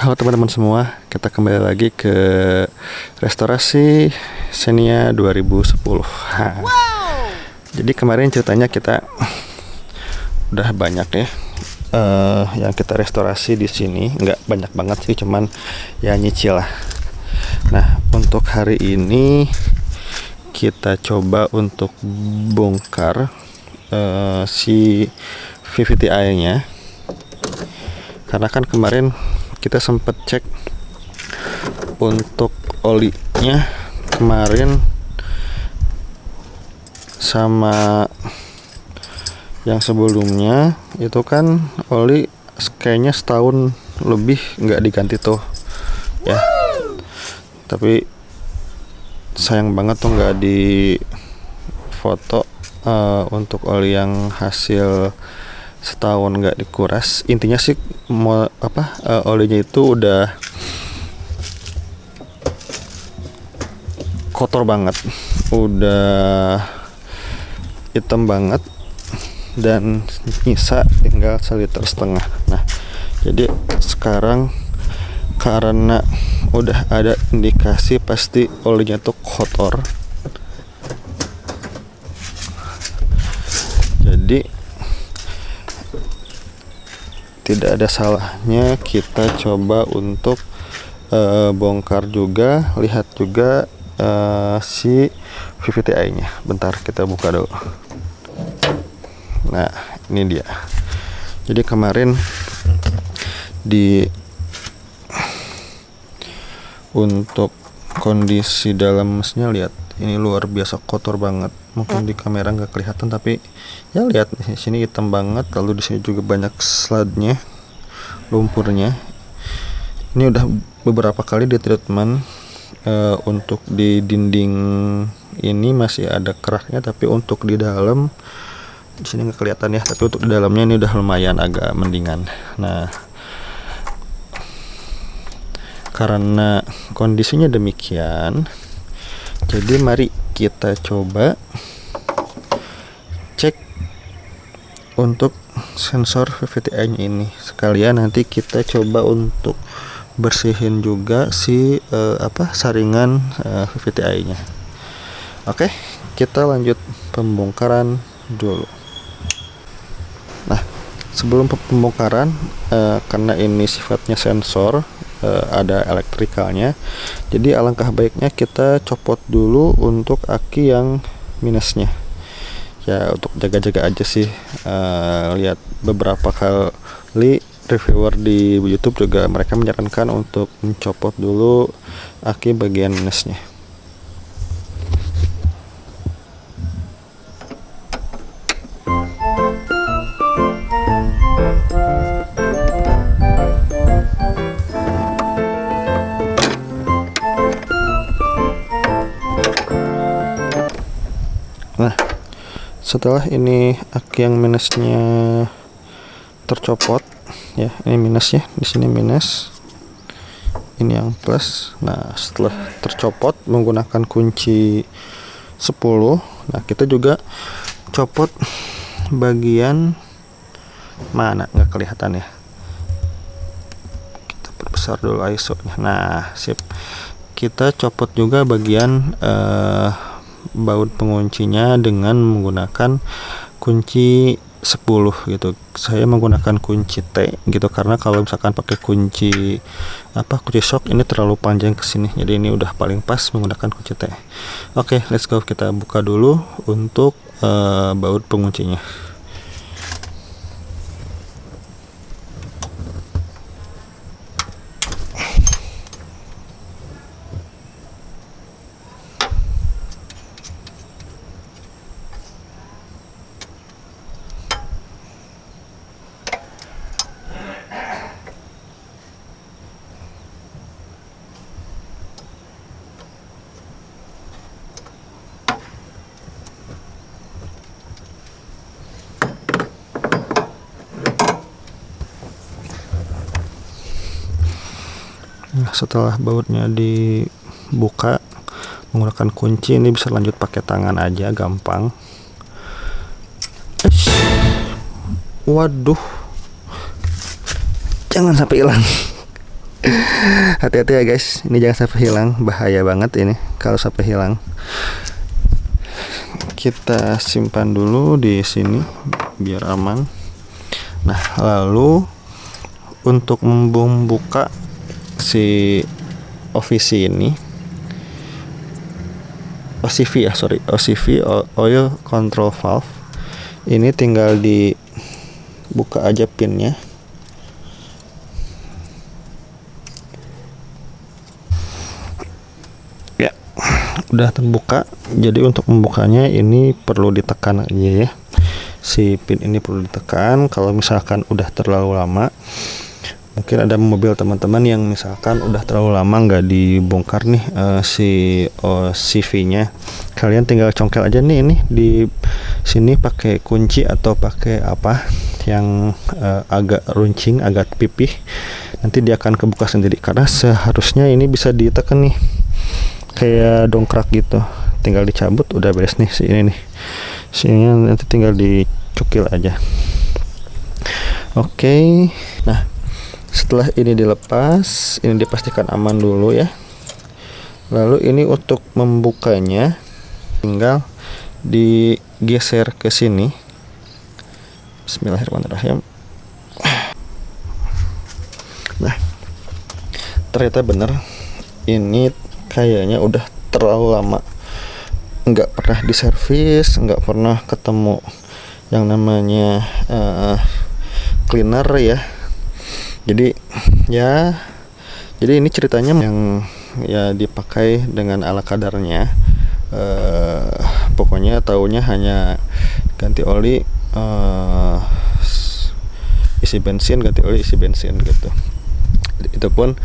Halo teman-teman semua, kita kembali lagi ke restorasi Xenia 2010. Jadi kemarin ceritanya kita udah banyak ya yang kita restorasi di sini. Nggak banyak banget sih, cuman ya nyicil lah. Nah, untuk hari ini kita coba untuk bongkar si VVTi-nya, karena kan kemarin kita sempat cek untuk olinya kemarin sama yang sebelumnya itu kan oli kayaknya setahun lebih nggak diganti tuh ya. Tapi sayang banget tuh nggak di foto untuk oli yang hasil setahun nggak dikuras. Intinya sih olinya itu udah kotor banget, udah hitam banget, dan nyisa tinggal 1,5 liter. Nah, jadi sekarang karena udah ada indikasi pasti olinya tuh kotor, jadi tidak ada salahnya kita coba untuk bongkar juga, lihat juga si VVTi-nya. Bentar, kita buka dulu. Nah, ini dia. Jadi kemarin untuk kondisi dalam mesinnya, lihat, ini luar biasa kotor banget. Mungkin di kamera nggak kelihatan, tapi ya lihat di sini hitam banget. Lalu di sini juga banyak sludnya, lumpurnya. Ini udah beberapa kali di treatment. Untuk di dinding ini masih ada kerahnya, tapi untuk di dalam di sini nggak kelihatan ya. Tapi untuk di dalamnya ini udah lumayan agak mendingan. Nah, karena kondisinya demikian, jadi mari kita coba cek untuk sensor VVTi-nya ini. Sekalian nanti kita coba untuk bersihin juga si saringan VVTi-nya. Oke, kita lanjut pembongkaran dulu. Nah, sebelum pembongkaran, karena ini sifatnya sensor, ada elektrikalnya, jadi alangkah baiknya kita copot dulu untuk aki yang minusnya ya, untuk jaga-jaga aja sih. Lihat beberapa kali reviewer di YouTube juga mereka menyarankan untuk mencopot dulu aki bagian minusnya. Nah, setelah ini aki yang minusnya tercopot ya, ini minus ya, di sini minus, ini yang plus. Nah, setelah tercopot menggunakan kunci 10, nah kita juga copot bagian mana, nggak kelihatan ya, kita perbesar dulu ISO-nya. Nah, sip, kita copot juga bagian baut penguncinya dengan menggunakan kunci 10 gitu. Saya menggunakan kunci T gitu, karena kalau misalkan pakai kunci shock ini terlalu panjang ke sini. Jadi ini udah paling pas menggunakan kunci T. Oke, let's go. Kita buka dulu untuk baut penguncinya. Nah, setelah bautnya dibuka menggunakan kunci, ini bisa lanjut pakai tangan aja, gampang. Waduh, jangan sampai hilang. Hati-hati ya guys, ini jangan sampai hilang, bahaya banget ini kalau sampai hilang. Kita simpan dulu di sini biar aman. Nah, lalu untuk membuka si OCV ini, OCV oil control valve ini tinggal dibuka aja pinnya. Ya, udah terbuka. Jadi untuk membukanya ini perlu ditekan aja ya. Si pin ini perlu ditekan. Kalau misalkan udah terlalu lama, mungkin ada mobil teman-teman yang misalkan udah terlalu lama nggak dibongkar nih si OCV-nya, kalian tinggal congkel aja nih ini di sini pakai kunci atau pakai apa yang agak runcing, agak pipih, nanti dia akan kebuka sendiri. Karena seharusnya ini bisa ditekan nih kayak dongkrak gitu, tinggal dicabut udah beres nih si ini nih. Sini nanti tinggal dicukil aja. Oke. Nah, setelah ini dilepas, ini dipastikan aman dulu ya. Lalu ini untuk membukanya tinggal digeser ke sini. Bismillahirrahmanirrahim. Nah, ternyata bener ini kayaknya udah terlalu lama nggak pernah diservis, nggak pernah ketemu yang namanya cleaner ya. Jadi ini ceritanya yang ya dipakai dengan ala kadarnya. Pokoknya taunya hanya ganti oli, isi bensin, ganti oli, isi bensin gitu. Itu pun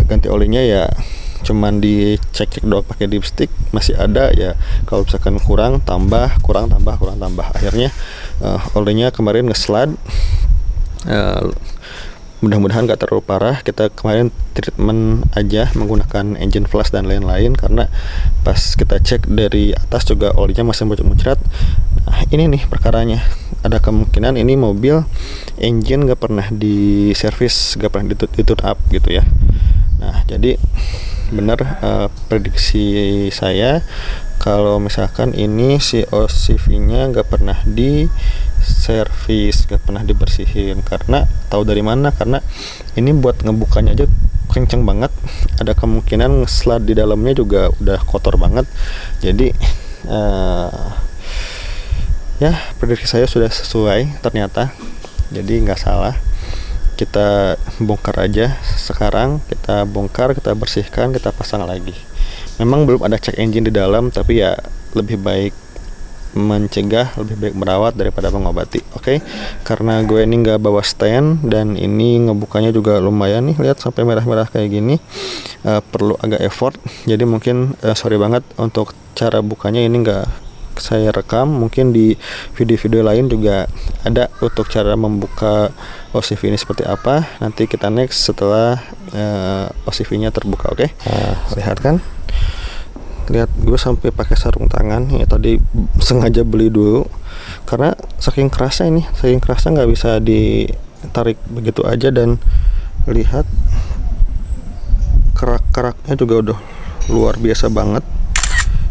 ganti olinya ya cuman dicek doang pakai dipstick, masih ada ya. Kalau misalkan kurang tambah. Akhirnya olinya kemarin ngeslat. Mudah-mudahan gak terlalu parah. Kita kemarin treatment aja menggunakan engine flush dan lain-lain, karena pas kita cek dari atas juga olinya masih muncrat-muncrat. Nah, ini nih perkaranya. Ada kemungkinan ini mobil engine gak pernah diservis, gak pernah ditune up gitu ya. Nah, jadi benar prediksi saya kalau misalkan ini si OCV-nya nggak pernah diservis, nggak pernah dibersihin. Karena tahu dari mana? Karena ini buat ngebukanya aja kenceng banget. Ada kemungkinan slot di dalamnya juga udah kotor banget. Jadi ya prediksi saya sudah sesuai ternyata. Jadi nggak salah. Kita bongkar aja sekarang, kita bongkar, kita bersihkan, kita pasang lagi. Memang belum ada cek engine di dalam, tapi ya lebih baik mencegah, lebih baik merawat daripada mengobati. Oke? Karena gue ini nggak bawa stand dan ini ngebukanya juga lumayan nih, lihat sampai merah-merah kayak gini, perlu agak effort. Jadi mungkin sorry banget untuk cara bukanya ini nggak saya rekam. Mungkin di video-video lain juga ada untuk cara membuka OCV ini seperti apa. Nanti kita next setelah OCV-nya terbuka. Oke? Lihat kan? Lihat, gue sampai pakai sarung tangan ya, tadi sengaja beli dulu karena saking kerasnya nggak bisa ditarik begitu aja. Dan lihat kerak-keraknya juga udah luar biasa banget.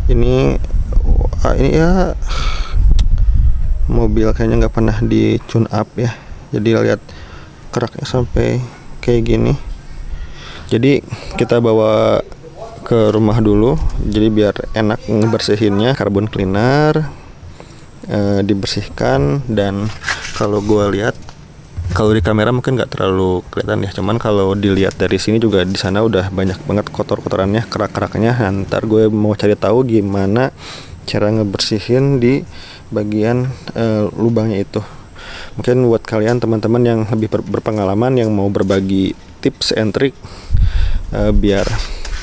Ini ya mobil kayaknya nggak pernah di tune up ya. Jadi lihat keraknya sampai kayak gini. Jadi kita bawa ke rumah dulu, jadi biar enak ngebersihinnya. Carbon cleaner dibersihkan. Dan kalau gue lihat, kalau di kamera mungkin nggak terlalu kelihatan ya, cuman kalau dilihat dari sini juga di sana udah banyak banget kotorannya, kerak-keraknya. Ntar gue mau cari tahu gimana cara ngebersihin di bagian lubangnya itu. Mungkin buat kalian teman-teman yang lebih berpengalaman yang mau berbagi tips and trick biar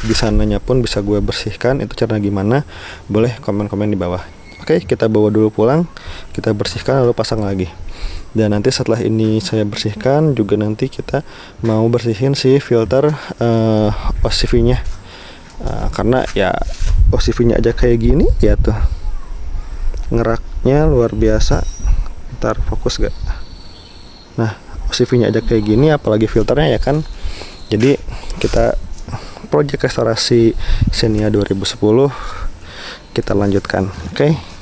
di sananya pun bisa gue bersihkan, itu cara gimana, boleh komen-komen di bawah. Oke, kita bawa dulu pulang, kita bersihkan lalu pasang lagi. Dan nanti setelah ini saya bersihkan juga nanti kita mau bersihin si filter OCV-nya. Karena ya OCV-nya aja kayak gini ya tuh, ngeraknya luar biasa. Ntar fokus gak? Nah, OCV-nya aja kayak gini, apalagi filternya ya kan. Jadi kita proyek restorasi Xenia 2010 kita lanjutkan. Oke.